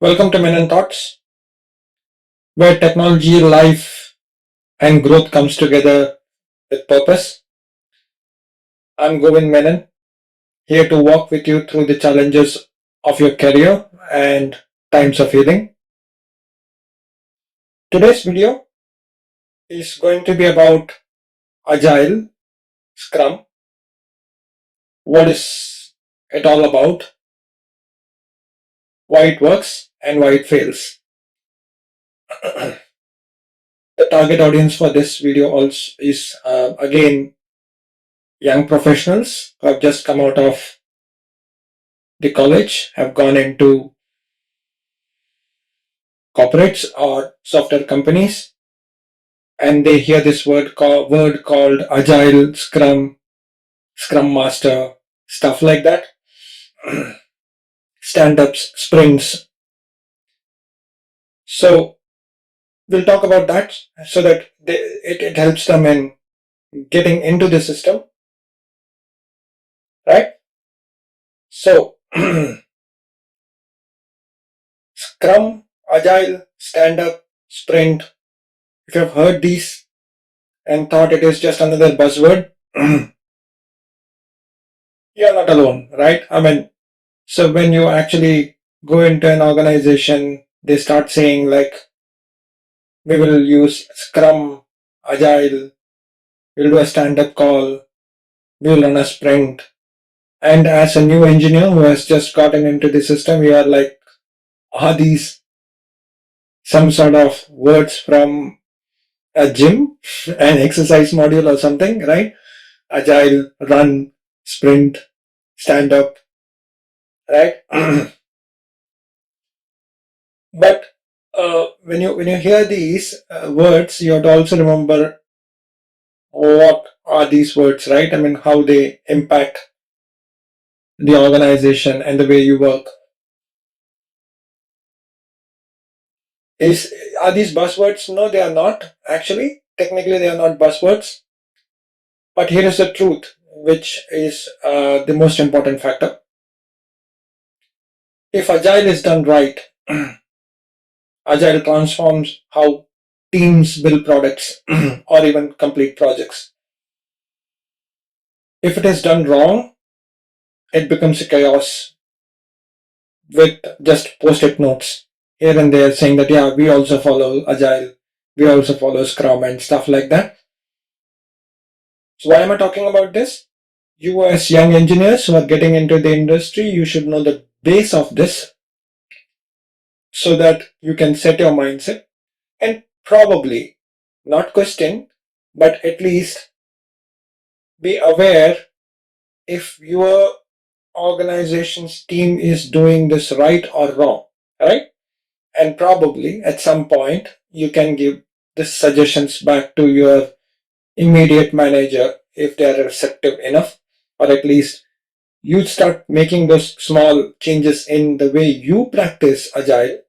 Welcome to Menon Thoughts, where technology, life, and growth comes together with purpose. I'm Govind Menon, here to walk with you through the challenges of your career and times of healing. Today's video is going to be about Agile, Scrum. What is it all about? Why it works and why it fails. The target audience for this video also is again young professionals who have just come out of the college, have gone into corporates or software companies, and they hear this word called Agile, Scrum, Scrum Master, stuff like that, stand-ups, sprints. So we'll talk about that so that it helps them in getting into the system, right? So Scrum, Agile, stand-up, sprint. If you have heard these and thought it is just another buzzword, you're not alone, right? So when you actually go into an organization, they start saying like, we will use Scrum, Agile, we'll do a stand-up call, we'll run a sprint. And as a new engineer who has just gotten into the system, you are like, are these some sort of words from a gym, an exercise module or something, right? Agile, run, sprint, stand-up, right? But when you hear these words, you have to also remember what are these words, right? How they impact the organization and the way you work. Are these buzzwords? No, they are not. Actually, technically, they are not buzzwords. But here is the truth, which is the most important factor. If Agile is done right, Agile transforms how teams build products or even complete projects. If it is done wrong, it becomes a chaos with just post-it notes here and there saying that, yeah, we also follow Agile, we also follow Scrum and stuff like that. So why am I talking about this? You as young engineers who are getting into the industry, you should know the base of this so that you can set your mindset and probably not question, but at least be aware if your organization's team is doing this right or wrong, right? And probably at some point you can give the suggestions back to your immediate manager if they are receptive enough, or at least you start making those small changes in the way you practice Agile,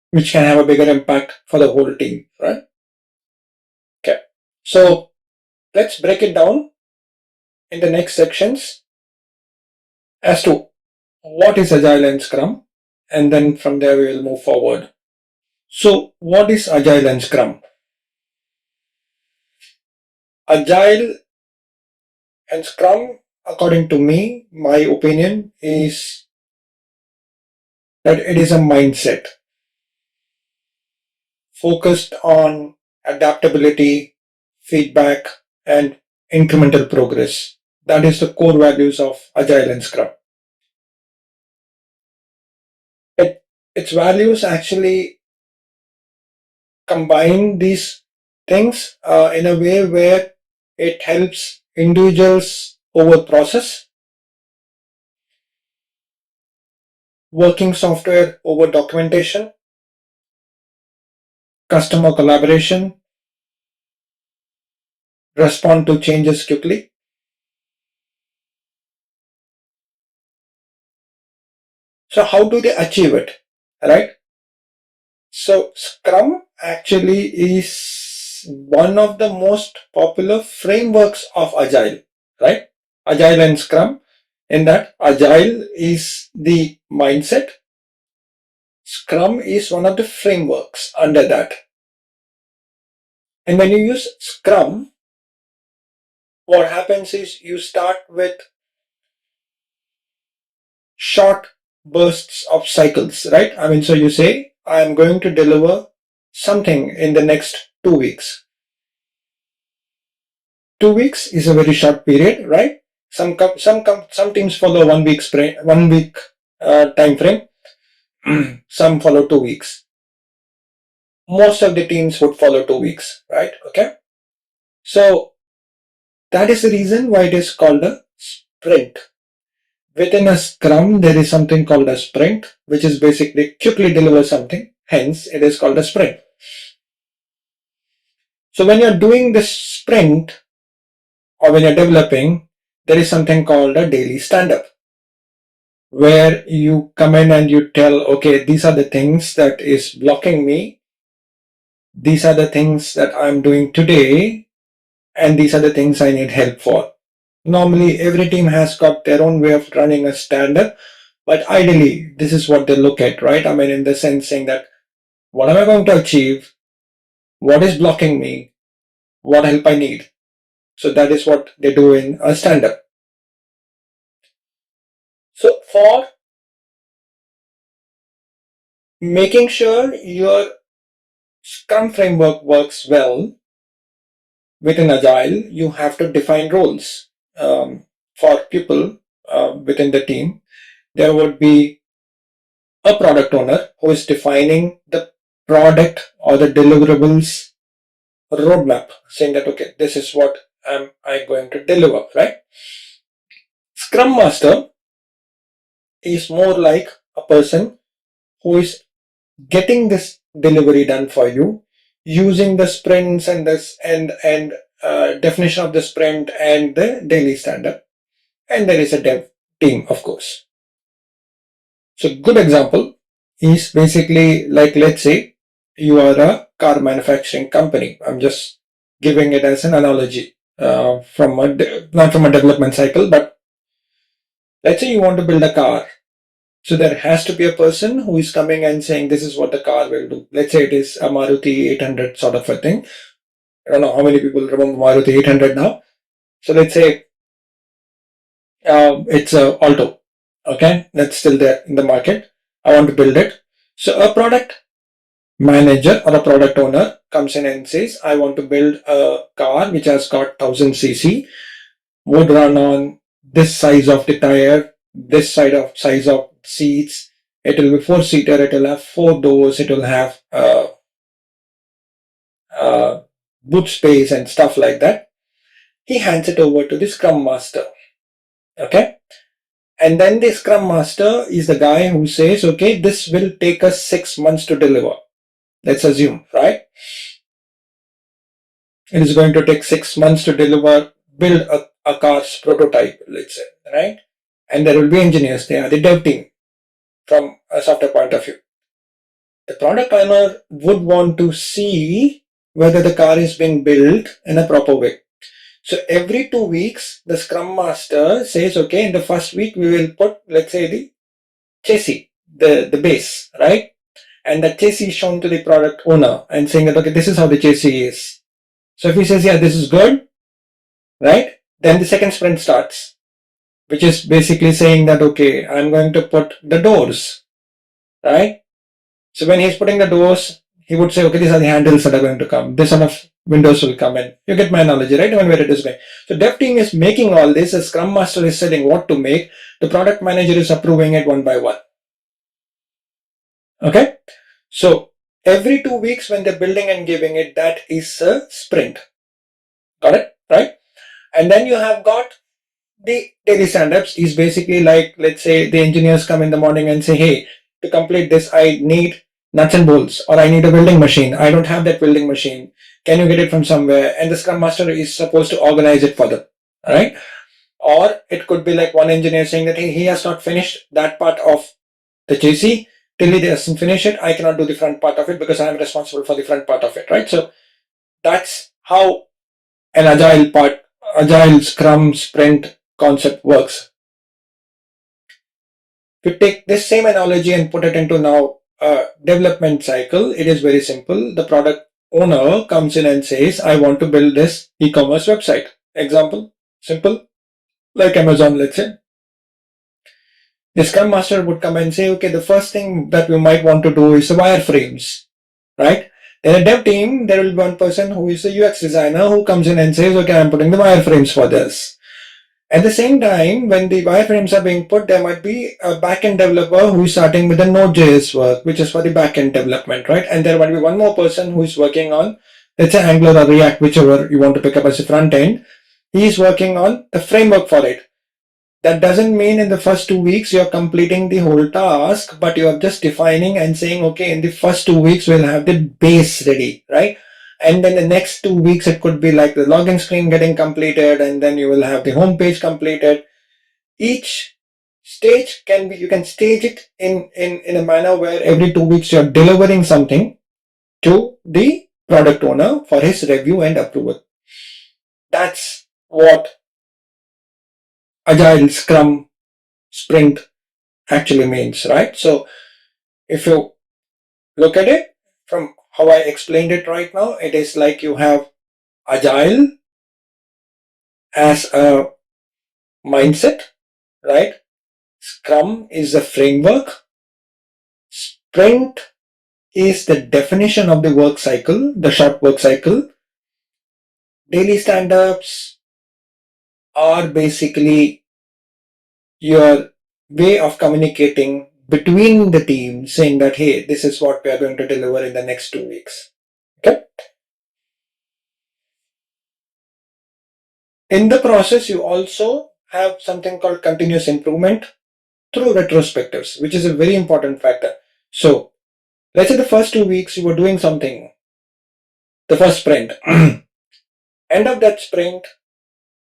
which can have a bigger impact for the whole team, right? Okay. So let's break it down in the next sections as to what is Agile and Scrum, and then from there we will move forward. So what is Agile and Scrum? Agile and Scrum, according to me, my opinion is that it is a mindset focused on adaptability, feedback, and incremental progress. That is the core values of Agile and Scrum. Its values actually combine these things in a way where it helps individuals over process, working software over documentation, customer collaboration, respond to changes quickly. So how do they achieve it, right? So Scrum actually is one of the most popular frameworks of Agile, right? Agile and Scrum, in that Agile is the mindset Scrum is one of the frameworks under that. And when you use Scrum, what happens is you start with short bursts of cycles, right? I mean, so you say, I'm going to deliver something in the next 2 weeks. 2 weeks is a very short period, right? Some teams follow 1 week sprint, 1 week time frame. Some follow 2 weeks. Most of the teams would follow 2 weeks, right? Okay. So that is the reason why it is called a sprint. Within a Scrum, there is something called a sprint, which is basically quickly deliver something. Hence, it is called a sprint. So when you're doing this sprint or when you're developing, there is something called a daily stand-up, where you come in and you tell, okay, these are the things that is blocking me. These are the things that I'm doing today, and these are the things I need help for. Normally, every team has got their own way of running a stand-up, but ideally, this is what they look at, right? I mean, in the sense saying that, what am I going to achieve? What is blocking me? What help I need? So that is what they do in a stand-up. So for making sure your Scrum framework works well within Agile, you have to define roles for people within the team. There would be a product owner who is defining the product or the deliverables roadmap, saying that, okay, this is what am I going to deliver, right? Scrum Master is more like a person who is getting this delivery done for you using the sprints and this and definition of the sprint and the daily stand-up. And there is a dev team, of course. So good example is basically like, let's say you are a car manufacturing company. I'm just giving it as an analogy not from a development cycle, but let's say you want to build a car. So there has to be a person who is coming and saying, this is what the car will do. Let's say it is a Maruti 800 sort of a thing. I don't know how many people remember Maruti 800 now. So let's say it's a Alto. Okay, that's still there in the market. I want to build it. So a product manager or a product owner comes in and says, I want to build a car which has got 1000 cc, would run on this size of the tire, this size of seats. It will be four-seater. It will have four doors. It will have boot space and stuff like that. He hands it over to the Scrum Master. Okay. And then the Scrum Master is the guy who says, okay, this will take us 6 months to deliver. Let's assume, right? It is going to take 6 months to deliver, build a car's prototype, let's say, right? And there will be engineers. They are the dev team from a software point of view. The product owner would want to see whether the car is being built in a proper way. So every 2 weeks, the Scrum Master says, okay, in the first week, we will put, let's say, the chassis, the base, right? And that chassis is shown to the product owner and saying that, okay, this is how the chassis is. So if he says, yeah, this is good, right? Then the second sprint starts, which is basically saying that, okay, I'm going to put the doors, right? So when he's putting the doors, he would say, okay, these are the handles that are going to come. This sort of windows will come in. You get my analogy, right? Even where it is going. So dev team is making all this. The Scrum Master is saying what to make. The product manager is approving it one by one. Okay. So every 2 weeks when they're building and giving it, that is a sprint. Got it? Right? And then you have got the daily stand-ups is basically like, let's say the engineers come in the morning and say, hey, to complete this, I need nuts and bolts, or I need a welding machine. I don't have that welding machine. Can you get it from somewhere? And the Scrum Master is supposed to organize it for them, right? Or it could be like one engineer saying that he has not finished that part of the chassis. Till he doesn't finish it, I cannot do the front part of it because I am responsible for the front part of it, right? So that's how an agile Scrum sprint concept works. If you take this same analogy and put it into now development cycle, it is very simple. The product owner comes in and says, I want to build this e-commerce website. Example, simple, like Amazon, let's say. The Scrum Master would come and say, okay, the first thing that we might want to do is the wireframes, right? Then a dev team, there will be one person who is the UX designer who comes in and says, okay, I'm putting the wireframes for this. At the same time, when the wireframes are being put, there might be a backend developer who is starting with the Node.js work, which is for the backend development, right? And there might be one more person who is working on, let's say, Angular or React, whichever you want to pick up as a front end. He is working on the framework for it. That doesn't mean in the first 2 weeks you're completing the whole task, but you're just defining and saying, okay, in the first 2 weeks we'll have the base ready, right? And then the next 2 weeks it could be like the login screen getting completed, and then you will have the home page completed. Each stage can be, you can stage it in a manner where every 2 weeks you're delivering something to the product owner for his review and approval. That's what Agile, Scrum, Sprint actually means, right? So if you look at it from how I explained it right now, it is like you have Agile as a mindset, right? Scrum is the framework. Sprint is the definition of the work cycle, the short work cycle. Daily stand-ups are basically your way of communicating between the team, saying that, hey, this is what we are going to deliver in the next 2 weeks. Okay. In the process, you also have something called continuous improvement through retrospectives, which is a very important factor. So let's say the first 2 weeks you were doing something, the first sprint. End of that sprint,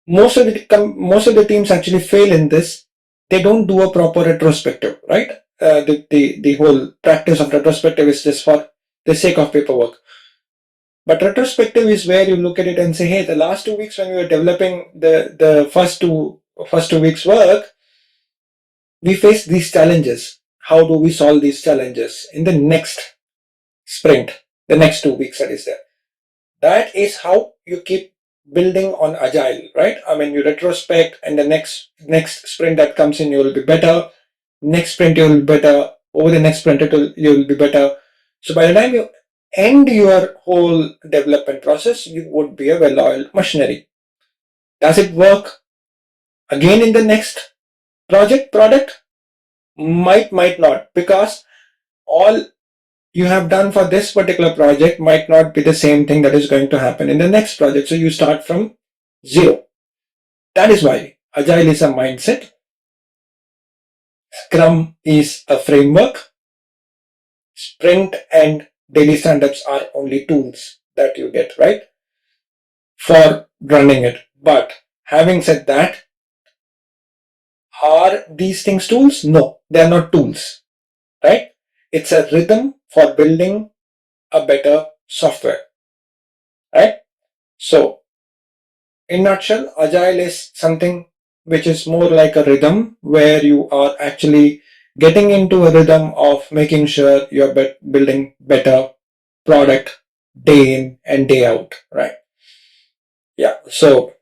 most of the teams actually fail in this. They don't do a proper retrospective, right? The whole practice of retrospective is just for the sake of paperwork. But retrospective is where you look at it and say, hey, the last 2 weeks when we were developing the first 2 weeks work, we faced these challenges. How do we solve these challenges in the next sprint, the next 2 weeks that is there? That is how you keep building on Agile, right? I mean, you retrospect, and the next sprint that comes in, you will be better. Next sprint, you will be better. Over the next sprint, you will be better. So by the time you end your whole development process, you would be a well-oiled machinery. Does it work again in the next product? Might not, because all you have done for this particular project might not be the same thing that is going to happen in the next project. So you start from zero. That is why Agile is a mindset. Scrum is a framework. Sprint and daily stand-ups are only tools that you get, right, for running it. But having said that, are these things tools? No, they are not tools, right? It's a rhythm for building a better software, right? So in nutshell, Agile is something which is more like a rhythm where you are actually getting into a rhythm of making sure you're building better product day in and day out, right? Yeah. So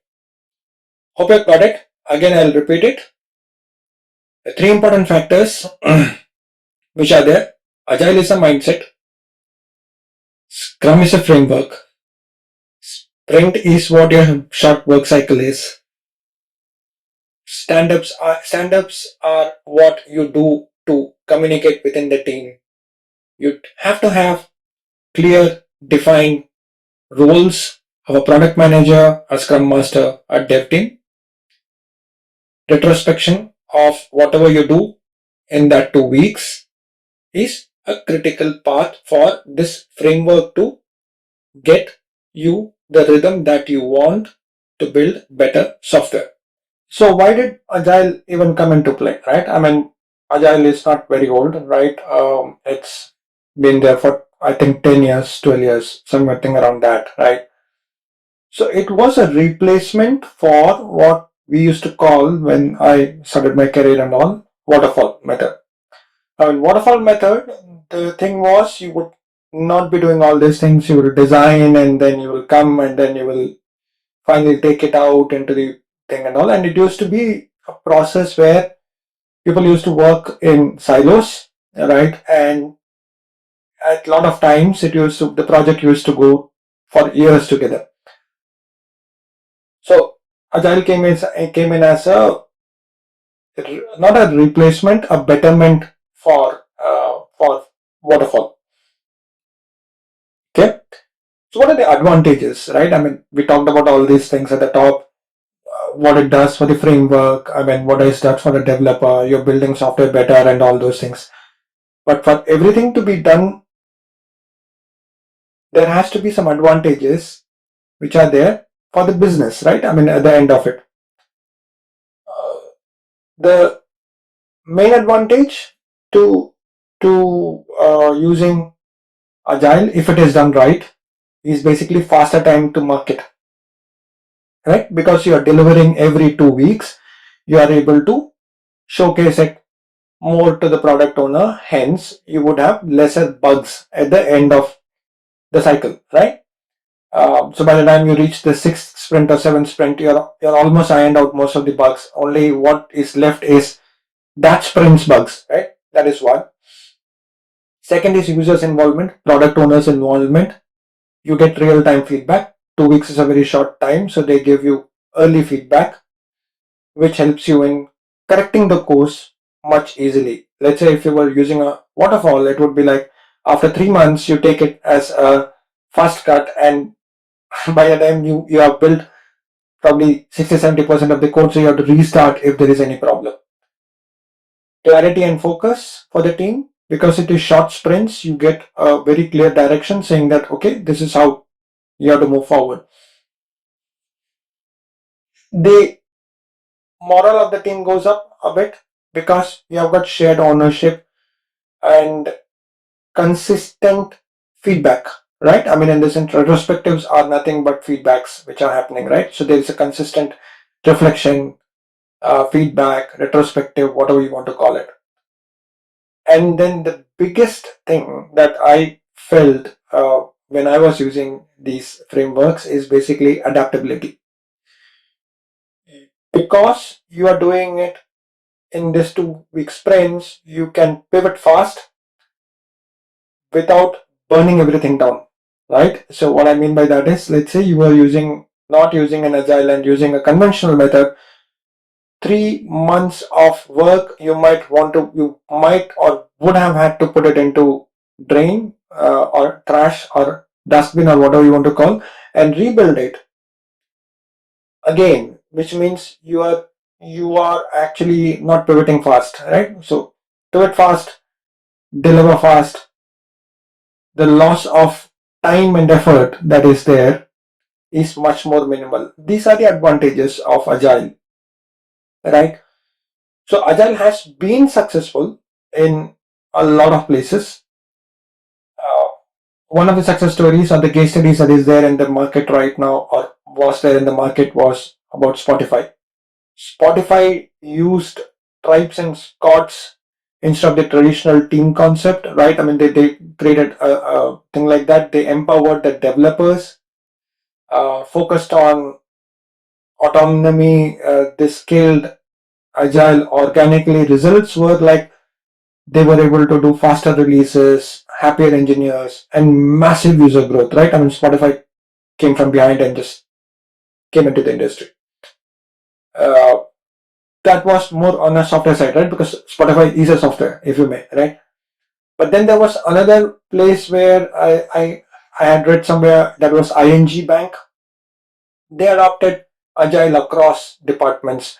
hope you got it. Again, I'll repeat it. The three important factors which are there. Agile is a mindset. Scrum is a framework. Sprint is what your short work cycle is. Stand-ups are what you do to communicate within the team. You have to have clear, defined roles of a product manager, a scrum master, a dev team. Retrospection of whatever you do in that 2 weeks is a critical part for this framework to get you the rhythm that you want to build better software. So why did Agile even come into play, right? I mean, Agile is not very old, right? It's been there for, I think, 10 years, 12 years, something around that, right? So it was a replacement for what we used to call, when I started my career and all, waterfall method. Now in waterfall method, the thing was you would not be doing all these things. You will design and then you will come and then you will finally take it out into the thing and all. And it used to be a process where people used to work in silos, right? And at a lot of times the project used to go for years together. So Agile came in as a not a replacement, a betterment for waterfall. Okay. So what are the advantages, right? I mean, we talked about all these things at the top, what it does for the framework. I mean, what is that for the developer? You're building software better and all those things. But for everything to be done, there has to be some advantages which are there for the business, right? I mean, at the end of it, uh, the main advantage to using agile, if it is done right, is basically faster time to market, right? Because you are delivering every 2 weeks, you are able to showcase it more to the product owner. Hence, you would have lesser bugs at the end of the cycle, right? So by the time you reach the sixth sprint or seventh sprint, you're almost ironed out most of the bugs. Only what is left is that sprint's bugs, right? That is one. Second is users involvement, product owners involvement. You get real time feedback. 2 weeks is a very short time, so they give you early feedback, which helps you in correcting the course much easily. Let's say if you were using a waterfall, it would be like after 3 months, you take it as a fast cut, and by the time you have built probably 60-70% of the code, so you have to restart if there is any problem. Clarity and focus for the team, because it is short sprints, you get a very clear direction saying that, okay, this is how you have to move forward. The moral of the team goes up a bit because you have got shared ownership and consistent feedback, right? I mean, in this, retrospectives are nothing but feedbacks which are happening, right? So there is a consistent reflection, feedback, retrospective, whatever you want to call it. And then the biggest thing that I felt when I was using these frameworks is basically adaptability. Because you are doing it in this 2 week sprints, you can pivot fast without burning everything down, right? So what I mean by that is, let's say you are not using an agile and using a conventional method. 3 months of work, you might or would have had to put it into drain, or trash or dustbin or whatever you want to call, and rebuild it again, which means you are actually not pivoting fast, right? So pivot fast, deliver fast. The loss of time and effort that is there is much more minimal. These are the advantages of agile, right? So agile has been successful in a lot of places. uh, One of the success stories or the case studies that is there in the market right now, or was there in the market, was about Spotify. Spotify used tribes and squads instead of the traditional team concept, right? I mean, they created a thing like that. They empowered the developers, focused on autonomy. They scaled agile organically. Results were like they were able to do faster releases, happier engineers, and massive user growth, right? I mean, Spotify came from behind and just came into the industry. Uh, that was more on a software side, right? Because Spotify is a software, if you may, right? But then there was another place where I had read somewhere that was ING Bank. They adopted agile across departments,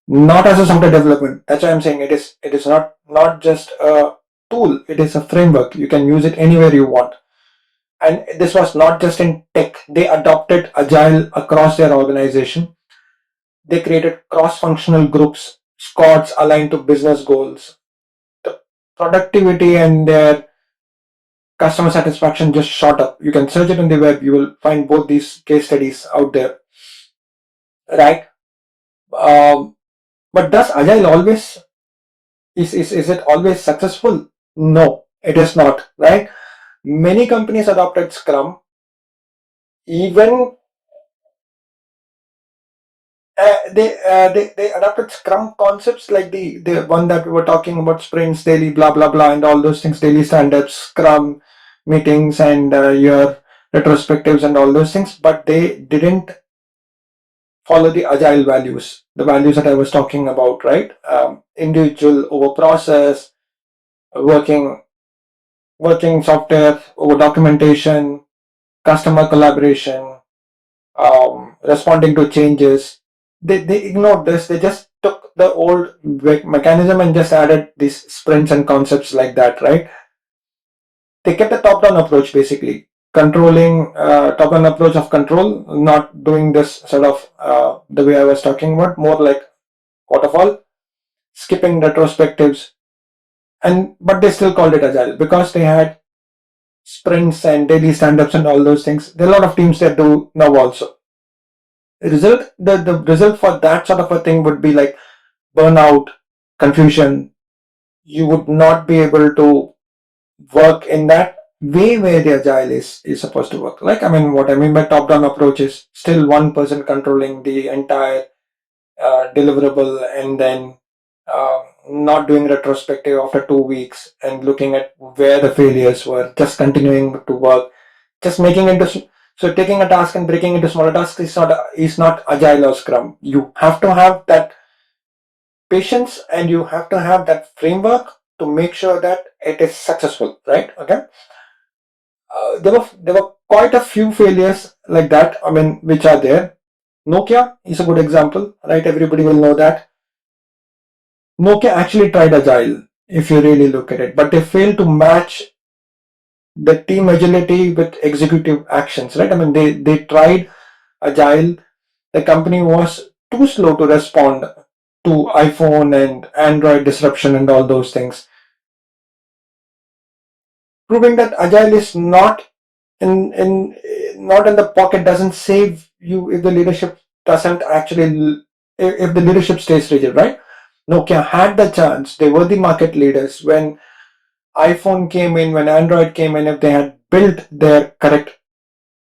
not as a software development. That's why I'm saying it is not just a tool, it is a framework. You can use it anywhere you want. And this was not just in tech. They adopted agile across their organization. They created cross-functional groups, squads aligned to business goals. The productivity and their customer satisfaction just shot up. You can search it on the web. You will find both these case studies out there, right? Um, but does agile always is it always successful? No. It is not, right? Many companies adopted Scrum, even they adopted Scrum concepts like the one that we were talking about, sprints, daily, blah blah blah, and all those things, daily stand-ups, Scrum meetings, and your retrospectives and all those things. But they didn't follow the agile values, the values that I was talking about, right? Individual over process, working working software over documentation, customer collaboration, responding to changes. They ignored this. They just took the old mechanism and just added these sprints and concepts like that, right? They kept a top-down approach, basically controlling, top-down approach of control, not doing this sort of the way I was talking about, more like waterfall, skipping retrospectives, and but they still called it agile because they had sprints and daily stand-ups and all those things. There are a lot of teams that do now also. The result for that sort of a thing would be like burnout, confusion. You would not be able to work in that way where the agile is supposed to work. Like, I mean, what I mean by top-down approach is still one person controlling the entire deliverable, and then not doing retrospective after 2 weeks and looking at where the failures were, just continuing to work, just making it into, so taking a task and breaking into smaller tasks is not agile or scrum. You have to have that patience and you have to have that framework to make sure that it is successful, right? Okay. There were quite a few failures like that, I mean, which are there. Nokia is a good example, right? Everybody will know that Nokia actually tried agile, if you really look at it, but they failed to match the team agility with executive actions, right? I mean, they tried agile. The company was too slow to respond to iPhone and Android disruption and all those things, proving that agile is in not in the pocket, doesn't save you if the leadership doesn't actually, if the leadership stays rigid, right? Nokia had the chance. They were the market leaders when iPhone came in, when Android came in. If they had built their correct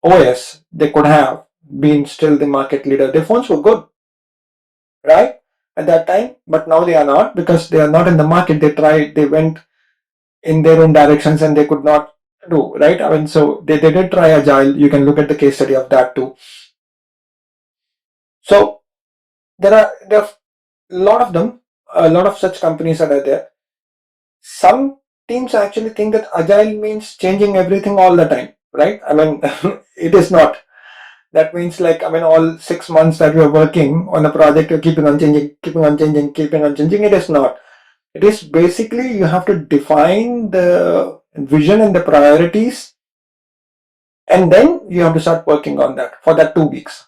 OS, they could have been still the market leader. Their phones were good, right? At that time, but now they are not because they are not in the market. They went in their own directions and they could not do, right? I mean, so they did try agile. You can look at the case study of that too. So there are a lot of them, a lot of such companies that are there. Some teams actually think that agile means changing everything all the time, right? I mean, it is not. That means, like, I mean, all 6 months that you're working on a project, you're keeping on changing, keeping on changing, keeping on changing. It is not. It is basically you have to define the vision and the priorities, and then you have to start working on that for that 2 weeks.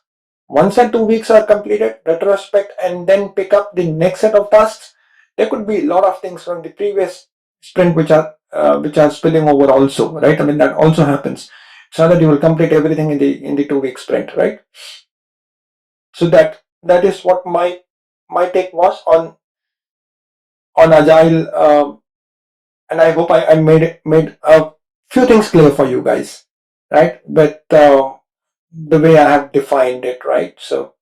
Once that 2 weeks are completed, retrospect, and then pick up the next set of tasks. There could be a lot of things from the previous sprint which are spilling over also, right? I mean, that also happens. It's not that you will complete everything in the 2 week sprint, right? So that is what my take was on agile, and I hope I made a few things clear for you guys, right? But the way I have defined it, right? So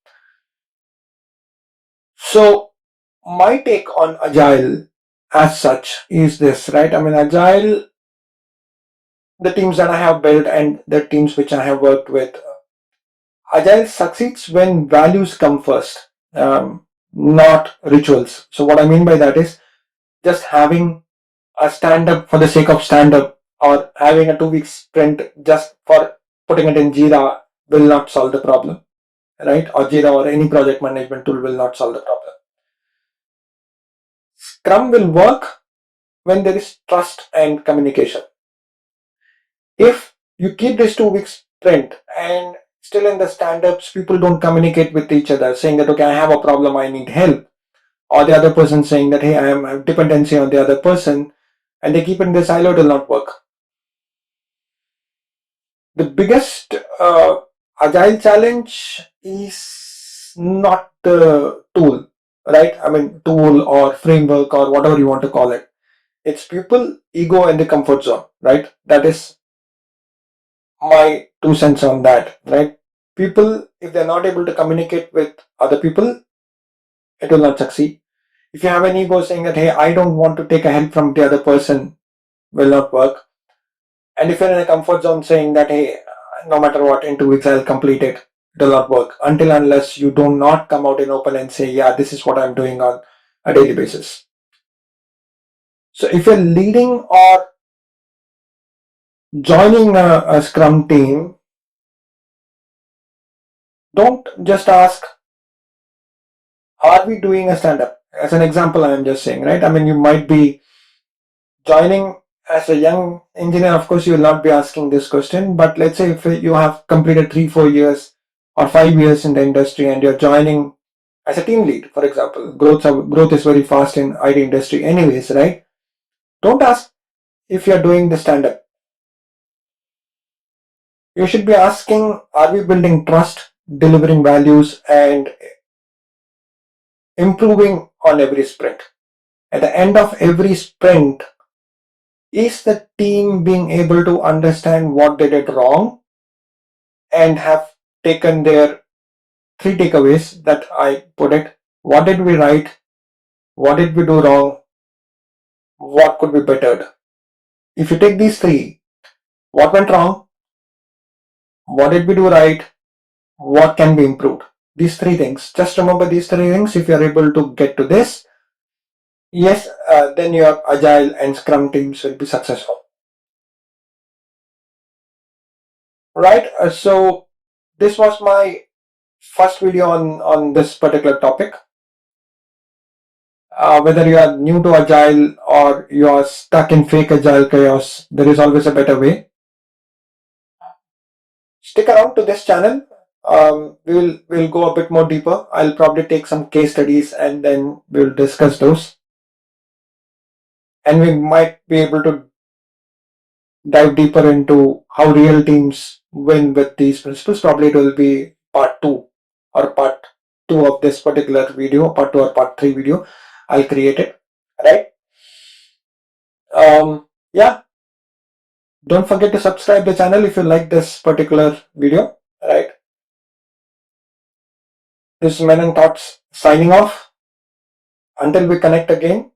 my take on agile as such is this, right? I mean, agile, the teams that I have built and the teams which I have worked with, agile succeeds when values come first, not rituals. So what I mean by that is just having a stand up for the sake of stand up, or having a 2 week sprint just for putting it in Jira will not solve the problem, right? Or Jira or any project management tool will not solve the problem. Scrum will work when there is trust and communication. If you keep this 2 week sprint and still in the stand ups, people don't communicate with each other saying that, okay, I have a problem, I need help, or the other person saying that, hey, I have dependency on the other person, and they keep it in the silo, it will not work. The biggest agile challenge is not the tool, right? I mean, tool or framework or whatever you want to call it. It's people, ego, and the comfort zone, right? That is my 2 cents on that, right? People, if they're not able to communicate with other people, it will not succeed. If you have an ego saying that, hey, I don't want to take a help from the other person, will not work. And if you're in a comfort zone saying that, hey, no matter what, in 2 weeks I'll complete it, it will not work until unless you do not come out in open and say, yeah, this is what I'm doing on a daily basis. So if you're leading or joining a Scrum team, don't just ask, are we doing a stand up? As an example, I'm just saying, right? I mean, you might be joining as a young engineer, of course, you will not be asking this question, but let's say if you have completed 3-4 years or 5 years in the industry and you're joining as a team lead, for example, growth is very fast in IT industry anyways, right? Don't ask if you're doing the stand up. You should be asking, are we building trust, delivering values, and improving on every sprint? At the end of every sprint, is the team being able to understand what they did wrong and have taken their 3 takeaways that I put it? What did we right? What did we do wrong? What could be bettered? If you take these three, what went wrong? What did we do right? What can be improved? These 3 things. Just remember these 3 things. If you are able to get to this, yes, then your Agile and Scrum teams will be successful. Right? So this was my first video on this particular topic. Whether you are new to Agile or you are stuck in fake Agile chaos, there is always a better way. Stick around to this channel. We'll go a bit more deeper. I'll probably take some case studies and then we'll discuss those. And we might be able to dive deeper into how real teams win with these principles. Probably it will be part 2 or part 2 of this particular video, part 2 or part 3 video. I'll create it. Right? Yeah. Don't forget to subscribe the channel if you like this particular video. Right? This is Menon Thoughts signing off. Until we connect again,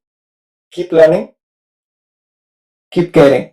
keep learning, keep caring.